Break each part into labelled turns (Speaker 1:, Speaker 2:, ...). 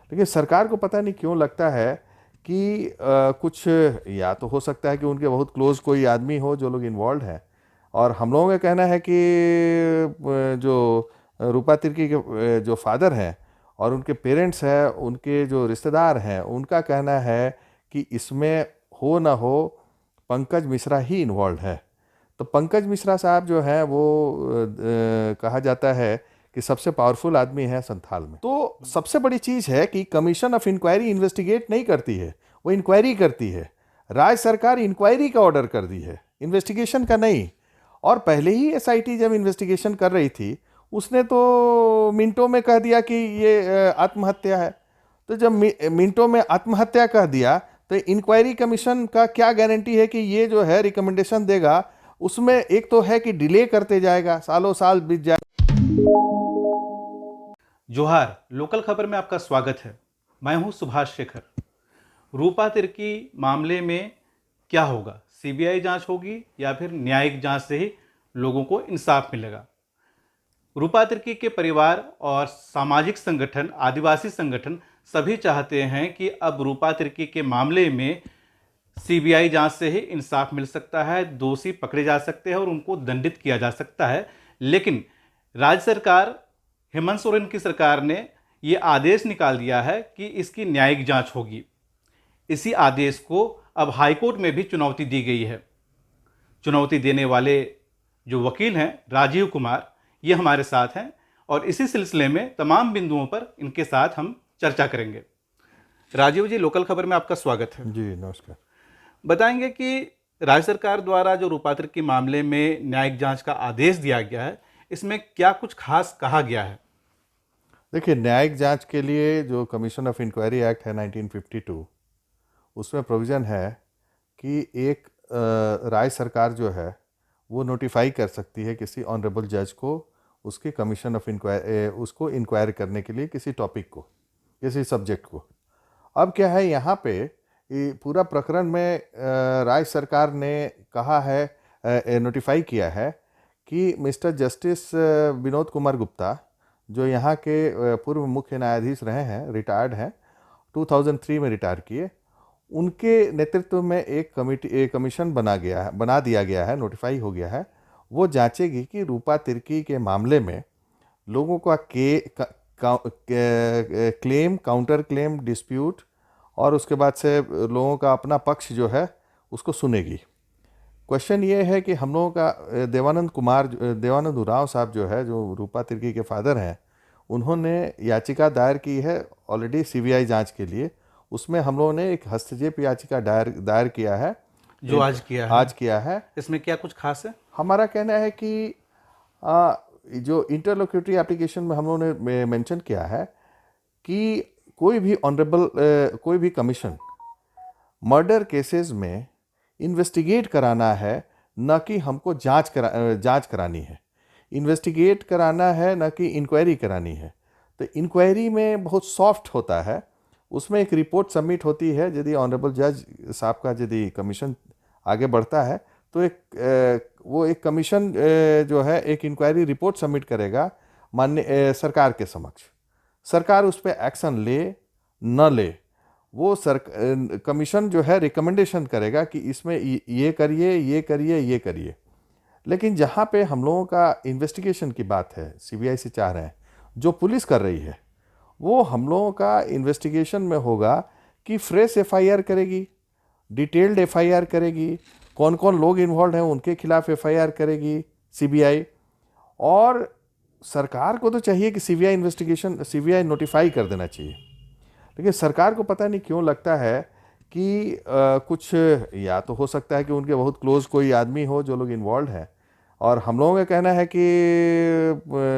Speaker 1: लेकिन सरकार को पता नहीं क्यों लगता है कि कुछ, या तो हो सकता है कि उनके बहुत क्लोज कोई आदमी हो जो लोग इन्वॉल्व हैं, और हम लोगों का कहना है कि जो रूपा तिर्की के जो फादर हैं और उनके पेरेंट्स हैं, उनके जो रिश्तेदार हैं, उनका कहना है कि इसमें हो ना हो पंकज मिश्रा ही इन्वॉल्व है। तो पंकज मिश्रा साहब जो है वो कहा जाता है कि सबसे पावरफुल आदमी है संथाल में। तो सबसे बड़ी चीज़ है कि कमीशन ऑफ इंक्वायरी इन्वेस्टिगेट नहीं करती है, वो इंक्वायरी करती है। राज्य सरकार इंक्वायरी का ऑर्डर कर दी है, इन्वेस्टिगेशन का नहीं। और पहले ही एसआईटी जब इन्वेस्टिगेशन कर रही थी, उसने तो मिनटों में कह दिया कि ये आत्महत्या है। तो जब मिनटों में आत्महत्या कह दिया, तो इंक्वायरी कमीशन का क्या गारंटी है कि ये जो है रिकमेंडेशन देगा? उसमें एक तो है कि डिले करते जाएगा, सालों साल बीत जाए।
Speaker 2: जोहार, लोकल खबर में आपका स्वागत है। मैं हूं सुभाष शेखर। रूपा तिर्की मामले में क्या होगा? सीबीआई जांच होगी या फिर न्यायिक जांच से ही लोगों को इंसाफ मिलेगा? रूपा तिर्की के परिवार और सामाजिक संगठन, आदिवासी संगठन सभी चाहते हैं कि अब रूपा तिर्की के मामले में सीबीआई जांच से ही इंसाफ मिल सकता है, दोषी पकड़े जा सकते हैं और उनको दंडित किया जा सकता है। लेकिन राज्य सरकार, हेमंत सोरेन की सरकार ने ये आदेश निकाल दिया है कि इसकी न्यायिक जांच होगी। इसी आदेश को अब हाईकोर्ट में भी चुनौती दी गई है। चुनौती देने वाले जो वकील हैं, राजीव कुमार, ये हमारे साथ हैं और इसी सिलसिले में तमाम बिंदुओं पर इनके साथ हम चर्चा करेंगे। राजीव जी, लोकल खबर में आपका स्वागत है।
Speaker 1: जी नमस्कार।
Speaker 2: बताएंगे कि राज्य सरकार द्वारा जो रूपा तिर्की मामले में न्यायिक जांच का आदेश दिया गया है, इसमें क्या कुछ खास कहा गया है?
Speaker 1: देखिए, न्यायिक जांच के लिए जो कमीशन ऑफ इंक्वायरी एक्ट है 1952, उसमें प्रोविज़न है कि एक राज्य सरकार जो है वो नोटिफाई कर सकती है किसी ऑनरेबल जज को, उसके कमीशन ऑफ इंक्वायरी, उसको इंक्वायर करने के लिए किसी टॉपिक को, किसी सब्जेक्ट को। अब क्या है यहाँ पे, ये पूरा प्रकरण में राज्य सरकार ने कहा है, नोटिफाई किया है कि मिस्टर जस्टिस विनोद कुमार गुप्ता, जो यहाँ के पूर्व मुख्य न्यायाधीश रहे हैं, रिटायर्ड हैं, 2003 में रिटायर किए, उनके नेतृत्व में एक कमीशन बना दिया गया है, नोटिफाई हो गया है। वो जांचेगी कि रूपा तिर्की के मामले में लोगों का क्लेम, काउंटर क्लेम, डिस्प्यूट, और उसके बाद से लोगों का अपना पक्ष जो है उसको सुनेगी। क्वेश्चन ये है कि हम लोगों का देवानंद उरांव साहब जो है, जो रूपा तिर्की के फादर हैं, उन्होंने याचिका दायर की है ऑलरेडी सीबीआई जांच के लिए। उसमें हम लोगों ने एक हस्तक्षेप याचिका दायर किया है,
Speaker 2: जो
Speaker 1: आज किया है।
Speaker 2: इसमें क्या कुछ खास है?
Speaker 1: हमारा कहना है कि जो इंटरलोक्यूटरी एप्लीकेशन में हम लोगों ने मेंशन किया है कि कोई भी कमीशन मर्डर केसेस में इन्वेस्टिगेट कराना है, न कि हमको जांच करानी है। इन्वेस्टिगेट कराना है, न कि इंक्वायरी करानी है। तो इंक्वायरी में बहुत सॉफ्ट होता है, उसमें एक रिपोर्ट सबमिट होती है। यदि ऑनरेबल जज साहब का यदि कमीशन आगे बढ़ता है तो वो एक कमीशन जो है एक इंक्वायरी रिपोर्ट सबमिट करेगा माननीय सरकार के समक्ष। सरकार उस पर एक्शन ले न ले, वो कमीशन जो है रिकमेंडेशन करेगा कि इसमें ये करिए, ये करिए, ये करिए। लेकिन जहाँ पे हम लोगों का इन्वेस्टिगेशन की बात है, सीबीआई से चाह रहे हैं, जो पुलिस कर रही है, वो हम लोगों का इन्वेस्टिगेशन में होगा कि फ्रेश एफआईआर करेगी, डिटेल्ड एफआईआर करेगी, कौन कौन लोग इन्वॉल्व हैं उनके खिलाफ एफआईआर करेगी सीबीआई। और सरकार को तो चाहिए कि सीबीआई नोटिफाई कर देना चाहिए। लेकिन सरकार को पता नहीं क्यों लगता है कि कुछ, या तो हो सकता है कि उनके बहुत क्लोज कोई आदमी हो जो लोग इन्वॉल्व हैं, और हम लोगों का कहना है कि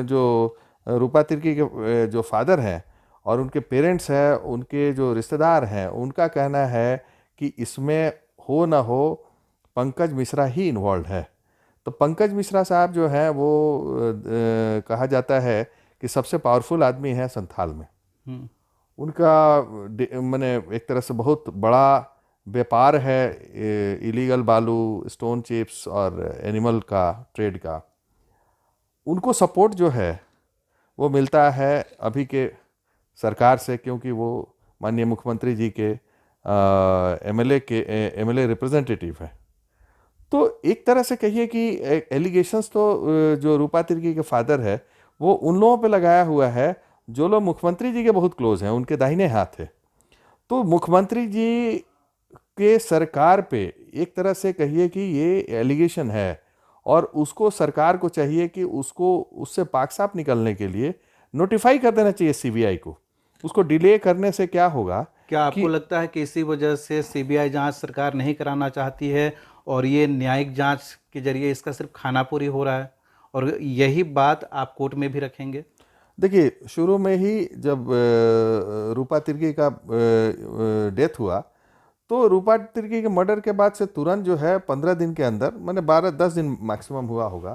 Speaker 1: जो रूपा तिर्की के जो फादर हैं और उनके पेरेंट्स हैं, उनके जो रिश्तेदार हैं, उनका कहना है कि इसमें हो ना हो पंकज मिश्रा ही इन्वॉल्व है। तो पंकज मिश्रा साहब जो हैं वो कहा जाता है कि सबसे पावरफुल आदमी है संथाल में। उनका मैंने एक तरह से बहुत बड़ा व्यापार है, इलीगल बालू, स्टोन चिप्स और एनिमल का ट्रेड का। उनको सपोर्ट जो है वो मिलता है अभी के सरकार से, क्योंकि वो माननीय मुख्यमंत्री जी के एमएलए रिप्रेजेंटेटिव है। तो एक तरह से कहिए कि एलिगेशंस तो जो रूपा तिर्की के फादर है वो उन लोगों पे लगाया हुआ है जो लोग मुख्यमंत्री जी के बहुत क्लोज हैं, उनके दाहिने हाथ है। तो मुख्यमंत्री जी के सरकार पे एक तरह से कहिए कि ये एलिगेशन है, और उसको सरकार को चाहिए कि उसको उससे पाक साफ निकलने के लिए नोटिफाई कर देना चाहिए सीबीआई को। उसको डिले करने से क्या होगा
Speaker 2: क्या आपको
Speaker 1: कि
Speaker 2: लगता है कि इसी वजह से सीबीआई जांच सरकार नहीं कराना चाहती है और ये न्यायिक जांच के जरिए इसका सिर्फ खानापुरी हो रहा है, और यही बात आप कोर्ट में भी रखेंगे?
Speaker 1: देखिए, शुरू में ही जब रूपा तिर्की का डेथ हुआ, तो रूपा तिर्की के मर्डर के बाद से तुरंत जो है 15 दिन के अंदर, मैंने 12-10 दिन मैक्सिमम हुआ होगा,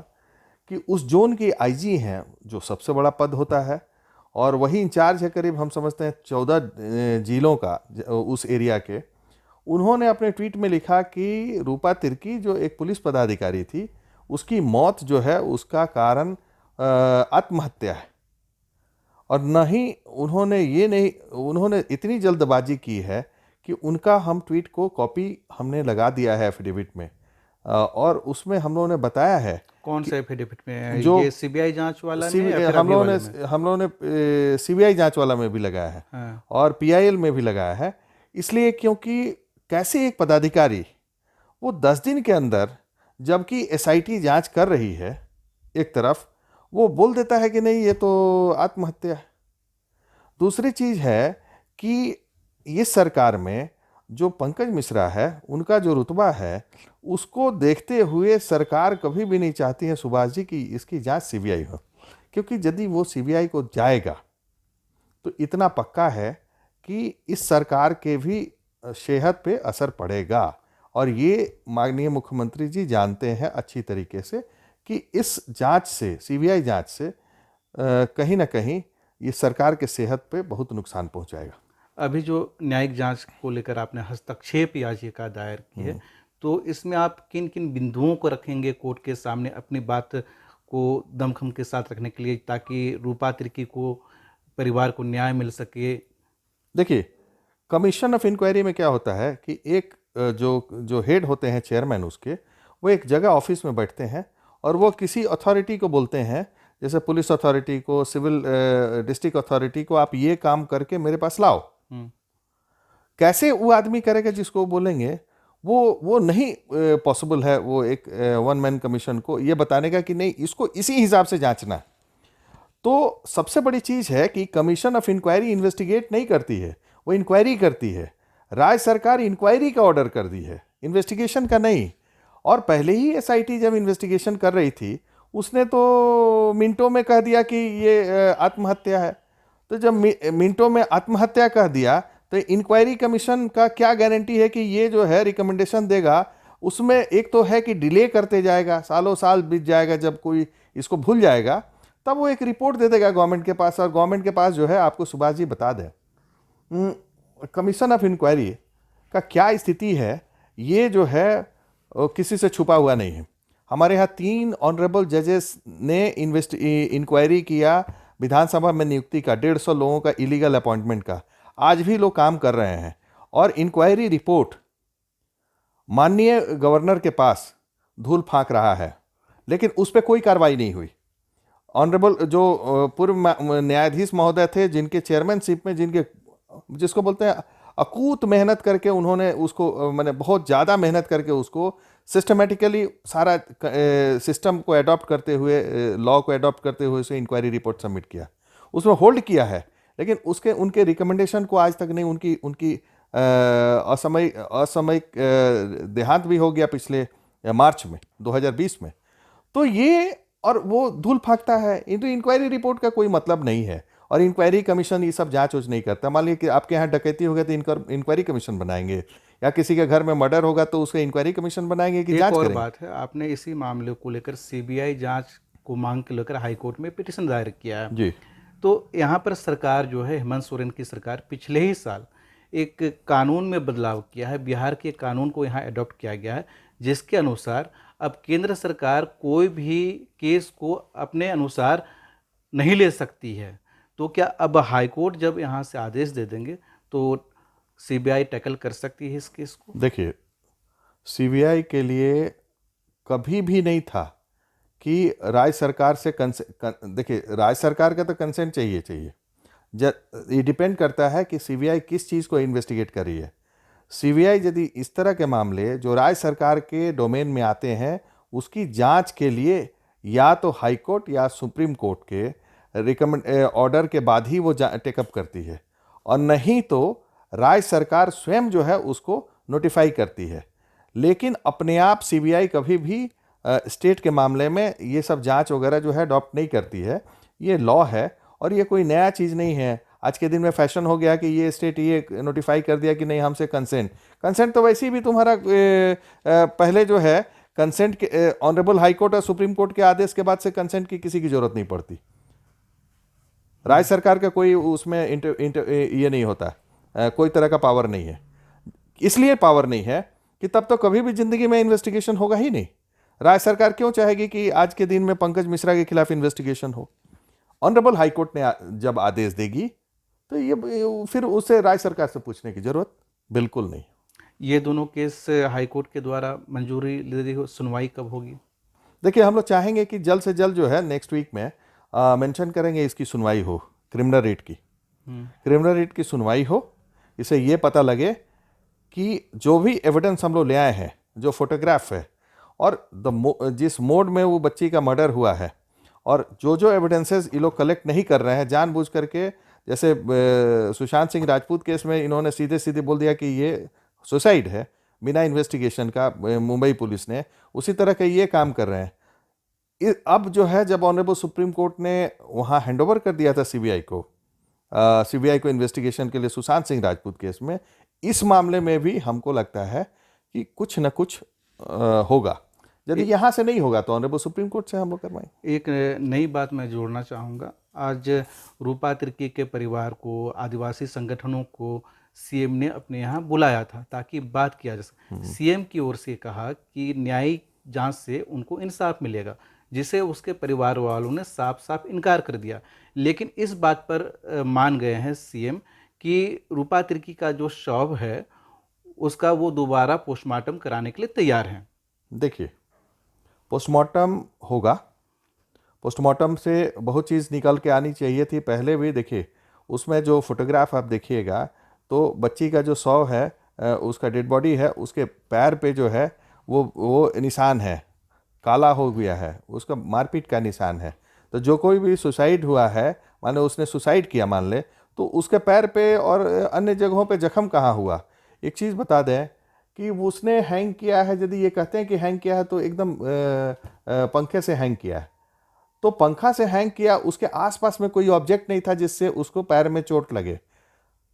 Speaker 1: कि उस जोन की आईजी हैं जो सबसे बड़ा पद होता है और वही इंचार्ज है करीब हम समझते हैं 14 जिलों का उस एरिया के। उन्होंने अपने ट्वीट में लिखा कि रूपा तिर्की जो एक पुलिस पदाधिकारी थी, उसकी मौत जो है उसका कारण आत्महत्या है। और न ही उन्होंने इतनी जल्दबाजी की है कि उनका हम ट्वीट को कॉपी हमने लगा दिया है एफिडेविट में। और उसमें हम लोगों ने बताया है
Speaker 2: कौन
Speaker 1: कि
Speaker 2: से एफिडेविट में,
Speaker 1: जो
Speaker 2: ये सीबीआई जांच वाला में या फिर
Speaker 1: हम
Speaker 2: अभी
Speaker 1: लोगों
Speaker 2: वाले में?
Speaker 1: ने सीबीआई जांच वाला में भी लगाया है
Speaker 2: हाँ।
Speaker 1: और पीआईएल में भी लगाया है। इसलिए क्योंकि कैसे एक पदाधिकारी वो 10 दिन के अंदर, जबकि एसआईटी जांच कर रही है एक तरफ, वो बोल देता है कि नहीं ये तो आत्महत्या है। दूसरी चीज है कि इस सरकार में जो पंकज मिश्रा है उनका जो रुतबा है, उसको देखते हुए सरकार कभी भी नहीं चाहती है सुभाष जी कि इसकी जांच सीबीआई हो, क्योंकि यदि वो सीबीआई को जाएगा तो इतना पक्का है कि इस सरकार के भी सेहत पे असर पड़ेगा। और ये माननीय मुख्यमंत्री जी जानते हैं अच्छी तरीके से कि इस जांच से, सीबीआई जांच से कहीं ना कहीं ये सरकार के सेहत पे बहुत नुकसान पहुंचाएगा।
Speaker 2: अभी जो न्यायिक जांच को लेकर आपने हस्तक्षेप याचिका दायर की है, तो इसमें आप किन किन बिंदुओं को रखेंगे कोर्ट के सामने अपनी बात को दमखम के साथ रखने के लिए, ताकि रूपा तिर्की को, परिवार को न्याय मिल सके?
Speaker 1: देखिए, कमीशन ऑफ इंक्वायरी में क्या होता है कि एक जो जो हेड होते हैं, चेयरमैन उसके, वो एक जगह ऑफिस में बैठते हैं और वो किसी अथॉरिटी को बोलते हैं, जैसे पुलिस अथॉरिटी को, सिविल डिस्ट्रिक्ट अथॉरिटी को, आप ये काम करके मेरे पास लाओ।
Speaker 2: हम्म।
Speaker 1: कैसे वो आदमी करेगा जिसको वो बोलेंगे, वो नहीं पॉसिबल है वो एक वन मैन कमीशन को ये बताने का कि नहीं इसको इसी हिसाब से जांचना है। तो सबसे बड़ी चीज है कि कमीशन ऑफ इंक्वायरी इन्वेस्टिगेट नहीं करती है, वो इंक्वायरी करती है। राज्य सरकार इंक्वायरी का ऑर्डर कर दी है, इन्वेस्टिगेशन का नहीं। और पहले ही एसआईटी जब इन्वेस्टिगेशन कर रही थी, उसने तो मिनटों में कह दिया कि ये आत्महत्या है। तो जब मिनटों में आत्महत्या कह दिया, तो इंक्वायरी कमीशन का क्या गारंटी है कि ये जो है रिकमेंडेशन देगा? उसमें एक तो है कि डिले करते जाएगा, सालों साल बीत जाएगा, जब कोई इसको भूल जाएगा तब वो एक रिपोर्ट दे देगा गवर्नमेंट के पास, और गवर्नमेंट के पास जो है आपको सुभाष जी बता दें कमीशन ऑफ इंक्वायरी का क्या स्थिति है, ये जो है किसी से छुपा हुआ नहीं है। हमारे यहाँ 3 ऑनरेबल जजेस ने इंक्वायरी किया विधानसभा में नियुक्ति का, 150 लोगों का इलीगल अपॉइंटमेंट का। आज भी लोग काम कर रहे हैं और इंक्वायरी रिपोर्ट माननीय गवर्नर के पास धूल फांक रहा है, लेकिन उस पर कोई कार्रवाई नहीं हुई। ऑनरेबल जो पूर्व न्यायाधीश महोदय थे, जिनके चेयरमैनशिप में, जिसको बोलते हैं अकूत मेहनत करके उन्होंने उसको, मैंने बहुत ज़्यादा मेहनत करके उसको सिस्टमेटिकली सारा सिस्टम को अडॉप्ट करते हुए, लॉ को अडॉप्ट करते हुए उसे इंक्वायरी रिपोर्ट सबमिट किया, उसमें होल्ड किया है। लेकिन उनके रिकमेंडेशन को आज तक नहीं, उनकी असामयिक देहांत भी हो गया पिछले मार्च में 2020 में। तो ये, और वो धूल फांकता है। इंक्वायरी रिपोर्ट का कोई मतलब नहीं है, और इंक्वायरी कमीशन ये सब जांच वोच नहीं करता। मान लीजिए कि आपके यहाँ डकैती हो गया तो इंक्वायरी कमीशन बनाएंगे, या किसी के घर में मर्डर होगा तो उसका इंक्वायरी कमीशन बनाएंगे कि जांच
Speaker 2: एक और
Speaker 1: करेंगे।
Speaker 2: बात है, आपने इसी मामले को लेकर सीबीआई जांच को मांग के लेकर हाई कोर्ट में पिटीशन दायर किया है।
Speaker 1: जी।
Speaker 2: तो यहाँ पर सरकार जो है, हेमंत सोरेन की सरकार, पिछले ही साल एक कानून में बदलाव किया है, बिहार के कानून को यहाँ अडॉप्ट किया गया है, जिसके अनुसार अब केंद्र सरकार कोई भी केस को अपने अनुसार नहीं ले सकती है। तो तो क्या अब हाई कोर्ट जब यहाँ से आदेश दे देंगे तो सीबीआई टैकल कर सकती है इस केस को?
Speaker 1: देखिए, सीबीआई के लिए कभी भी नहीं था कि राज्य सरकार से देखिए, राज्य सरकार का तो कंसेंट चाहिए चाहिए। ये डिपेंड करता है कि सीबीआई किस चीज़ को इन्वेस्टिगेट कर रही है। सीबीआई यदि इस तरह के मामले जो राज्य सरकार के डोमेन में आते हैं उसकी जांच के लिए या तो हाई कोर्ट या सुप्रीम कोर्ट के रिकमेंड ऑर्डर के बाद ही वो टेकअप करती है, और नहीं तो राज्य सरकार स्वयं जो है उसको नोटिफाई करती है। लेकिन अपने आप सीबीआई कभी भी स्टेट के मामले में ये सब जांच वगैरह जो है अडॉप्ट नहीं करती है। ये लॉ है और ये कोई नया चीज़ नहीं है। आज के दिन में फैशन हो गया कि ये स्टेट ये नोटिफाई कर दिया कि नहीं हमसे कंसेंट तो वैसे भी तुम्हारा पहले जो है कंसेंट के ऑनरेबल हाई कोर्ट और सुप्रीम कोर्ट के आदेश के बाद से कंसेंट की किसी की जरूरत नहीं पड़ती। राज्य सरकार का कोई उसमें ये नहीं होता, कोई तरह का पावर नहीं है। इसलिए पावर नहीं है कि तब तो कभी भी जिंदगी में इन्वेस्टिगेशन होगा ही नहीं। राज्य सरकार क्यों चाहेगी कि आज के दिन में पंकज मिश्रा के खिलाफ इन्वेस्टिगेशन हो? ऑनरेबल हाई कोर्ट ने जब आदेश देगी तो ये फिर उसे राज्य सरकार से पूछने की जरूरत बिल्कुल नहीं।
Speaker 2: ये दोनों केस हाई कोर्ट के द्वारा मंजूरी ले दी हो, सुनवाई कब होगी?
Speaker 1: देखिए, हम लोग चाहेंगे कि जल्द से जल्द जो है नेक्स्ट वीक में मेंशन करेंगे इसकी सुनवाई हो, क्रिमिनल रेट की सुनवाई हो। इसे ये पता लगे कि जो भी एविडेंस हम लोग ले आए हैं, जो फोटोग्राफ है और जिस मोड में वो बच्ची का मर्डर हुआ है, और जो एविडेंसेस ये लोग कलेक्ट नहीं कर रहे हैं जानबूझ करके, जैसे सुशांत सिंह राजपूत केस में इन्होंने सीधे सीधे बोल दिया कि ये सुसाइड है बिना इन्वेस्टिगेशन का, मुंबई पुलिस ने उसी तरह का ये काम कर रहे हैं। अब जो है जब ऑनरेबल सुप्रीम कोर्ट ने वहाँ हैंडओवर कर दिया था सीबीआई को इन्वेस्टिगेशन के लिए सुशांत सिंह राजपूत केस में, इस मामले में भी हमको लगता है कि कुछ न कुछ होगा। यदि यहाँ से नहीं होगा तो ऑनरेबल सुप्रीम कोर्ट से हम लोग करवाएंगे।
Speaker 2: एक नई बात मैं जोड़ना चाहूँगा। आज रूपा तिर्की के परिवार को, आदिवासी संगठनों को सीएम ने अपने यहाँ बुलाया था ताकि बात किया जा सके। सीएम की ओर से कहा कि न्यायिक जांच से उनको इंसाफ मिलेगा, जिसे उसके परिवार वालों ने साफ साफ इनकार कर दिया। लेकिन इस बात पर मान गए हैं सीएम कि रूपा तिर्की का जो शव है उसका वो दोबारा पोस्टमार्टम कराने के लिए तैयार हैं।
Speaker 1: देखिए, पोस्टमार्टम होगा, पोस्टमार्टम से बहुत चीज़ निकल के आनी चाहिए थी पहले भी। देखिए, उसमें जो फोटोग्राफ आप देखिएगा तो बच्ची का जो शव है, उसका डेड बॉडी है, उसके पैर पे जो है वो निशान है, काला हो गया है, उसका मारपीट का निशान है। तो जो कोई भी सुसाइड हुआ है, माने उसने सुसाइड किया मान ले, तो उसके पैर पे और अन्य जगहों पे जख्म कहाँ हुआ? एक चीज़ बता दें कि उसने हैंग किया है, यदि ये कहते हैं कि हैंग किया है तो एकदम पंखे से हैंग किया है। तो पंखा से हैंग किया, उसके आसपास में कोई ऑब्जेक्ट नहीं था जिससे उसको पैर में चोट लगे,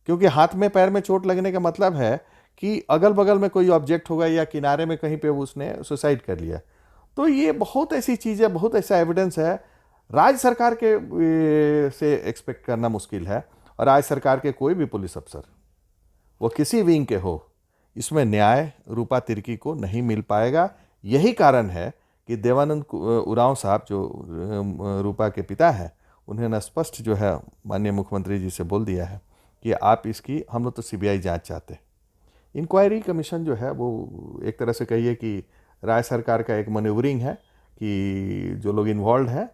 Speaker 1: क्योंकि हाथ में पैर में चोट लगने का मतलब है कि अगल बगल में कोई ऑब्जेक्ट होगा या किनारे में कहीं पे उसने सुसाइड कर लिया। तो ये बहुत ऐसी चीज़ है, बहुत ऐसा एविडेंस है, राज्य सरकार के से एक्सपेक्ट करना मुश्किल है। और राज्य सरकार के कोई भी पुलिस अफसर, वो किसी विंग के हो, इसमें न्याय रूपा तिर्की को नहीं मिल पाएगा। यही कारण है कि देवानंद उरांव साहब जो रूपा के पिता हैं, उन्होंने स्पष्ट जो है माननीय मुख्यमंत्री जी से बोल दिया है कि आप इसकी, हम लोग तो सीबीआई जांच चाहते हैं। इंक्वायरी कमीशन जो है वो एक तरह से कहिए कि राज्य सरकार का एक मैन्यूवरिंग है कि जो लोग इन्वॉल्व हैं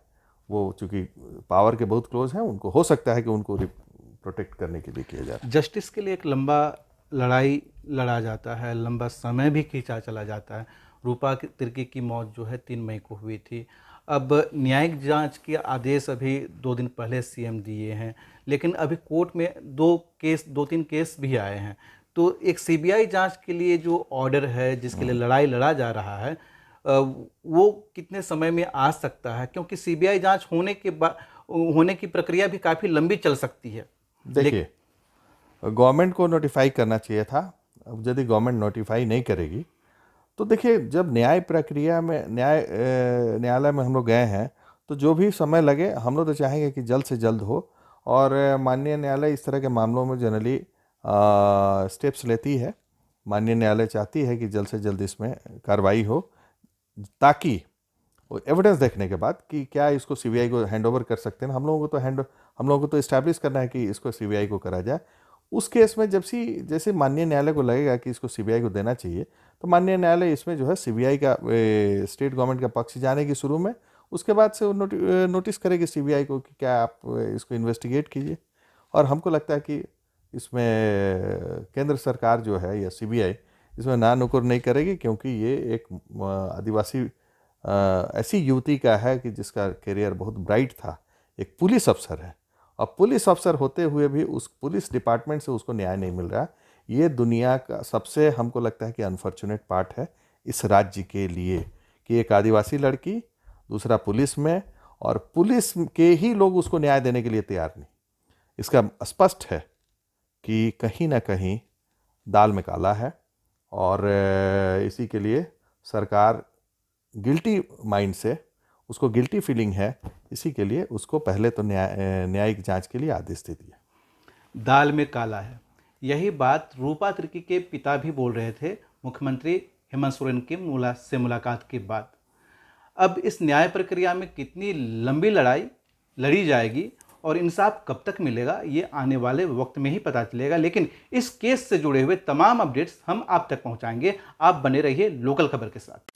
Speaker 1: वो चूँकि पावर के बहुत क्लोज हैं, उनको हो सकता है कि उनको प्रोटेक्ट करने के लिए किया जाए।
Speaker 2: जस्टिस के लिए एक लंबा लड़ाई लड़ा जाता है, लंबा समय भी खींचा चला जाता है। रूपा तिर्की की मौत जो है 3 मई को हुई थी। अब न्यायिक जांच के आदेश अभी 2 दिन पहले सीएम दिए हैं, लेकिन अभी कोर्ट में 2-3 केस भी आए हैं। तो एक सीबीआई जांच के लिए जो ऑर्डर है, जिसके लिए लड़ाई लड़ा जा रहा है, वो कितने समय में आ सकता है? क्योंकि सीबीआई जांच होने की प्रक्रिया भी काफ़ी लंबी चल सकती है।
Speaker 1: देखिए, गवर्नमेंट को नोटिफाई करना चाहिए था। अब यदि गवर्नमेंट नोटिफाई नहीं करेगी तो देखिए, जब न्याय प्रक्रिया में न्यायालय में हम लोग गए हैं तो जो भी समय लगे, हम लोग तो चाहेंगे कि जल्द से जल्द हो। और माननीय न्यायालय इस तरह के मामलों में जनरली स्टेप्स लेती है। माननीय न्यायालय चाहती है कि जल्द से जल्द इसमें कार्रवाई हो, ताकि एविडेंस देखने के बाद कि क्या इसको सीबीआई को हैंड ओवर कर सकते हैं। हम लोगों को तो हम लोगों को तो इस्टेब्लिश करना है कि इसको सीबीआई को करा जाए। उस केस में जैसे माननीय न्यायालय को लगेगा कि इसको सीबीआई को देना चाहिए, तो माननीय न्यायालय इसमें जो है सीबीआई का स्टेट गवर्नमेंट का पक्ष जानेगी शुरू में, उसके बाद से वो नोटिस करेगी सीबीआई को कि क्या आप इसको इन्वेस्टिगेट कीजिए। और हमको लगता है कि इसमें केंद्र सरकार जो है या सीबीआई इसमें ना नुकुर नहीं करेगी, क्योंकि ये एक आदिवासी ऐसी युवती का है कि जिसका करियर बहुत ब्राइट था, एक पुलिस अफसर है, और पुलिस अफसर होते हुए भी उस पुलिस डिपार्टमेंट से उसको न्याय नहीं मिल रहा। ये दुनिया का सबसे हमको लगता है कि अनफॉर्चुनेट पार्ट है इस राज्य के लिए, कि एक आदिवासी लड़की, दूसरा पुलिस में, और पुलिस के ही लोग उसको न्याय देने के लिए तैयार नहीं। इसका स्पष्ट है कि कहीं ना कहीं दाल में काला है, और इसी के लिए सरकार गिल्टी माइंड से, उसको गिल्टी फीलिंग है, इसी के लिए उसको पहले तो न्यायिक जांच के लिए आदेश दे दिया।
Speaker 2: दाल में काला है, यही बात रूपा तिर्की के पिता भी बोल रहे थे मुख्यमंत्री हेमंत सोरेन की मुलाकात के बाद। अब इस न्याय प्रक्रिया में कितनी लंबी लड़ाई लड़ी जाएगी और इंसाफ कब तक मिलेगा, ये आने वाले वक्त में ही पता चलेगा। लेकिन इस केस से जुड़े हुए तमाम अपडेट्स हम आप तक पहुंचाएंगे। आप बने रहिए लोकल खबर के साथ।